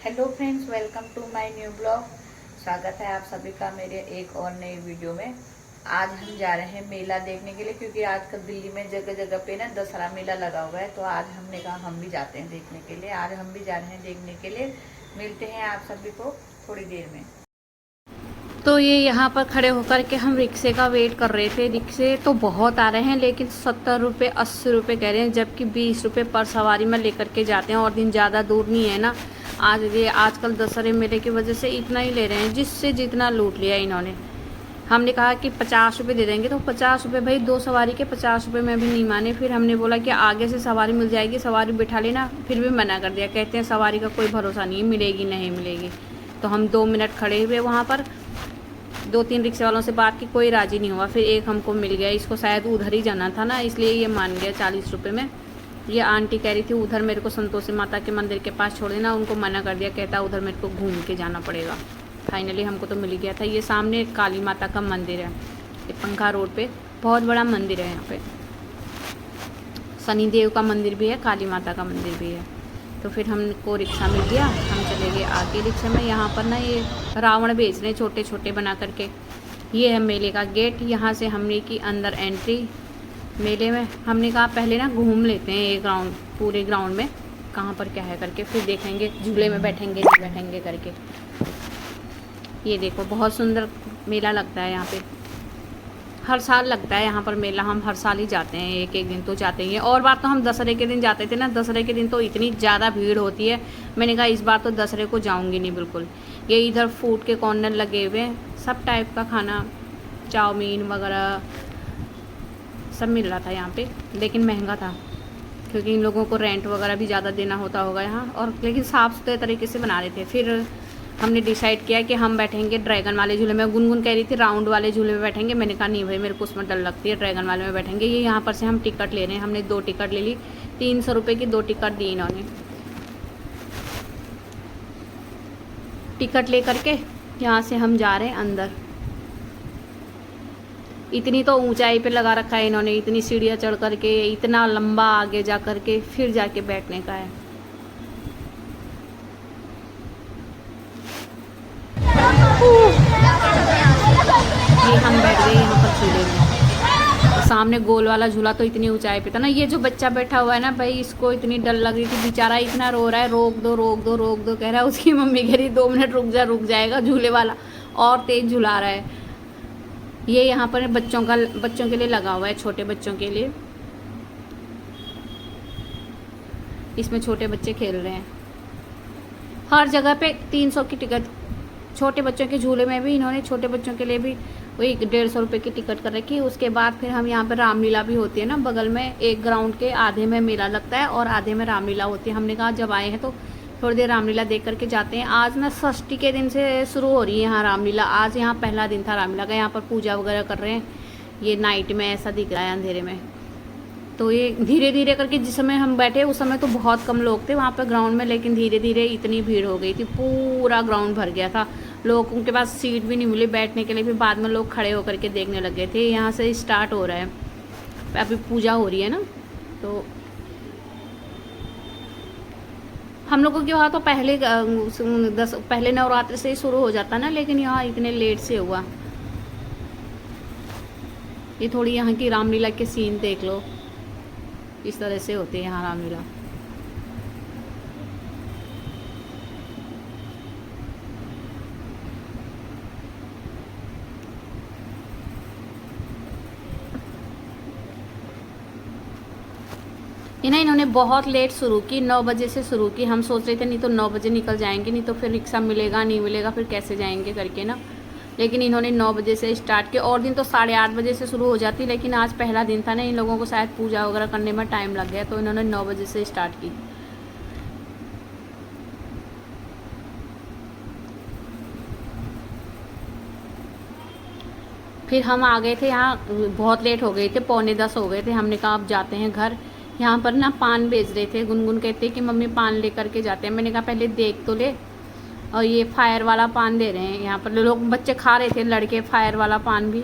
Hello friends, welcome to my new blog. स्वागत है आप सभी का मेरे एक और नए वीडियो में। आज हम जा रहे हैं मेला देखने के लिए, क्योंकि आजकल दिल्ली में जगह जगह पे ना दशहरा मेला लगा हुआ है। तो आज हमने कहा हम भी जाते हैं देखने के लिए। आज हम भी जा रहे हैं देखने के लिए। मिलते हैं आप सभी को थोड़ी देर में। तो ये यहाँ पर खड़े होकर के हम रिक्शे का वेट कर रहे थे। रिक्शे तो बहुत आ रहे हैं, लेकिन 70 रुपये 80 रुपये कह रहे हैं, जबकि 20 रुपये पर सवारी में लेकर के जाते हैं। और दिन ज़्यादा दूर नहीं है ना। आज ये आजकल दशहरे मेले की वजह से इतना ही ले रहे हैं, जिससे जितना लूट लिया इन्होंने। हमने कहा कि 50 रुपये दे देंगे, तो 50 रुपये भाई, 2 सवारी के 50 रुपये में भी नहीं माने। फिर हमने बोला कि आगे से सवारी मिल जाएगी, सवारी बिठा लेना। फिर भी मना कर दिया, कहते हैं सवारी का कोई भरोसा नहीं, मिलेगी नहीं मिलेगी। तो हम 2 मिनट खड़े हुए वहाँ पर, 2-3 रिक्शे वालों से बात की, कोई राजी नहीं हुआ। फिर एक हमको मिल गया, इसको शायद उधर ही जाना था ना, इसलिए ये मान गया 40 रुपये में। ये आंटी कह रही थी उधर मेरे को संतोषी माता के मंदिर के पास छोड़ देना, उनको मना कर दिया, कहता उधर मेरे को घूम के जाना पड़ेगा। फाइनली हमको तो मिल गया था। ये सामने काली माता का मंदिर है, ये पंखा रोड पे बहुत बड़ा मंदिर है। यहाँ पे शनिदेव का मंदिर भी है, काली माता का मंदिर भी है। तो फिर हमको रिक्शा मिल गया, हम चले गए आगे रिक्शे में। यहाँ पर ना ये रावण बेच रहे छोटे छोटे बना करके। ये है मेले का गेट, यहाँ से हमने की अंदर एंट्री मेले में। हमने कहा पहले ना घूम लेते हैं ये ग्राउंड, पूरे ग्राउंड में कहाँ पर क्या है करके, फिर देखेंगे झूले में बैठेंगे नहीं बैठेंगे करके। ये देखो बहुत सुंदर मेला लगता है यहाँ पे, हर साल लगता है यहाँ पर मेला। हम हर साल ही जाते हैं, एक एक दिन तो जाते ही हैं। और बार तो हम दशहरे के दिन जाते थे ना, दशहरे के दिन तो इतनी ज़्यादा भीड़ होती है। मैंने कहा इस बार तो दशहरे को जाऊँगी नहीं बिल्कुल। ये इधर फूड के कॉर्नर लगे हुए हैं, सब टाइप का खाना, चाउमीन वगैरह सब मिल रहा था यहाँ पे, लेकिन महंगा था क्योंकि इन लोगों को रेंट वगैरह भी ज़्यादा देना होता होगा यहाँ। और लेकिन साफ़ सुथरे तरीके से बना रहे थे। फिर हमने डिसाइड किया कि हम बैठेंगे ड्रैगन वाले झूले में। गुनगुन कह रही थी राउंड वाले झूले में बैठेंगे, मैंने कहा नहीं भाई मेरे को उसमें डर लगती है, ड्रैगन वाले में बैठेंगे। ये यहाँ पर से हम टिकट ले रहे हैं, हमने 2 टिकट ले ली, 300 रुपये की 2 टिकट दी इन्होंने। टिकट ले करके यहाँ से हम जा रहे हैं अंदर। इतनी तो ऊंचाई पे लगा रखा है इन्होंने, इतनी सीढ़ियाँ चढ़ करके, इतना लंबा आगे जा करके फिर जाके बैठने का है। ये हम बैठ गए यहाँ पर झूले में। तो सामने गोल वाला झूला तो इतनी ऊंचाई पे था ना। ये जो बच्चा बैठा हुआ है ना भाई, इसको इतनी डर लग रही थी, बेचारा इतना रो रहा है, रोक दो रोक दो रोक दो कह रहा है। उसकी मम्मी कह रही 2 मिनट रुक जाएगा झूले वाला, और तेज झुला रहा है। ये यहाँ पर बच्चों के लिए लगा हुआ है, छोटे बच्चों के लिए। इसमें छोटे बच्चे खेल रहे हैं। हर जगह पे 300 की टिकट। छोटे बच्चों के झूले में भी इन्होंने छोटे बच्चों के लिए भी वही 150 रुपये की टिकट कर रखी। उसके बाद फिर हम यहाँ पर रामलीला भी होती है ना बगल में, एक ग्राउंड के आधे में मेला लगता है और आधे में रामलीला होती है। हमने कहा जब आए हैं तो थोड़ी देर रामलीला देख करके जाते हैं। आज ना षष्ठी के दिन से शुरू हो रही है यहाँ रामलीला। आज यहाँ पहला दिन था रामलीला का। यहाँ पर पूजा वगैरह कर रहे हैं। ये नाइट में ऐसा दिख रहा है, अंधेरे में। तो ये धीरे धीरे करके, जिस समय हम बैठे उस समय तो बहुत कम लोग थे वहाँ पर ग्राउंड में, लेकिन धीरे धीरे इतनी भीड़ हो गई थी, पूरा ग्राउंड भर गया था। लोगों के पास सीट भी नहीं मिली बैठने के लिए। फिर बाद में लोग खड़े होकर के देखने लग गए थे। यहाँ से स्टार्ट हो रहा है, अभी पूजा हो रही है ना। तो हम लोगों के वहाँ तो पहले नवरात्र से ही शुरू हो जाता ना, लेकिन यहाँ इतने लेट से हुआ। ये थोड़ी यहाँ की रामलीला के सीन देख लो, इस तरह से होते हैं यहाँ रामलीला। इन्होंने बहुत लेट शुरू की, 9 बजे से शुरू की। हम सोच रहे थे नहीं तो 9 बजे निकल जाएंगे, नहीं तो फिर रिक्शा मिलेगा नहीं मिलेगा, फिर कैसे जाएंगे करके ना। लेकिन इन्होंने 9 बजे से स्टार्ट किया। और दिन तो 8:30 बजे से शुरू हो जाती, लेकिन आज पहला दिन था ना, इन लोगों को शायद पूजा वगैरह करने में टाइम लग गया, तो इन्होंने 9 बजे से स्टार्ट की। फिर हम आ गए थे यहाँ, बहुत लेट हो गए थे, 9:45 हो गए थे। हमने कहा अब जाते हैं घर। यहाँ पर ना पान बेच रहे थे। गुनगुन कहते कि मम्मी पान लेकर के जाते हैं। मैंने कहा पहले देख तो ले। और ये फायर वाला पान दे रहे हैं यहाँ पर, लोग बच्चे खा रहे थे, लड़के फायर वाला पान भी,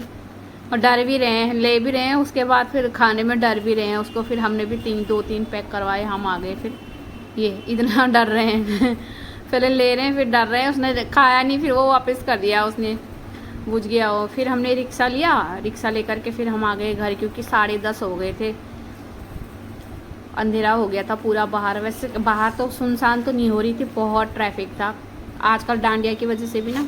और डर भी रहे हैं, ले भी रहे हैं। उसके बाद फिर खाने में डर भी रहे हैं उसको। फिर हमने भी 2-3 पैक करवाए, हम आ गए। फिर ये इतना डर रहे हैं पहले ले रहे हैं फिर डर रहे हैं, उसने खाया नहीं, फिर वो वापस कर दिया उसने, बुझ गया वो। फिर हमने रिक्शा लिया, रिक्शा लेकर के फिर हम आ गए घर, क्योंकि 10:30 हो गए थे, अंधेरा हो गया था पूरा बाहर। वैसे बाहर तो सुनसान तो नहीं हो रही थी, बहुत ट्रैफिक था आजकल, डांडिया की वजह से भी ना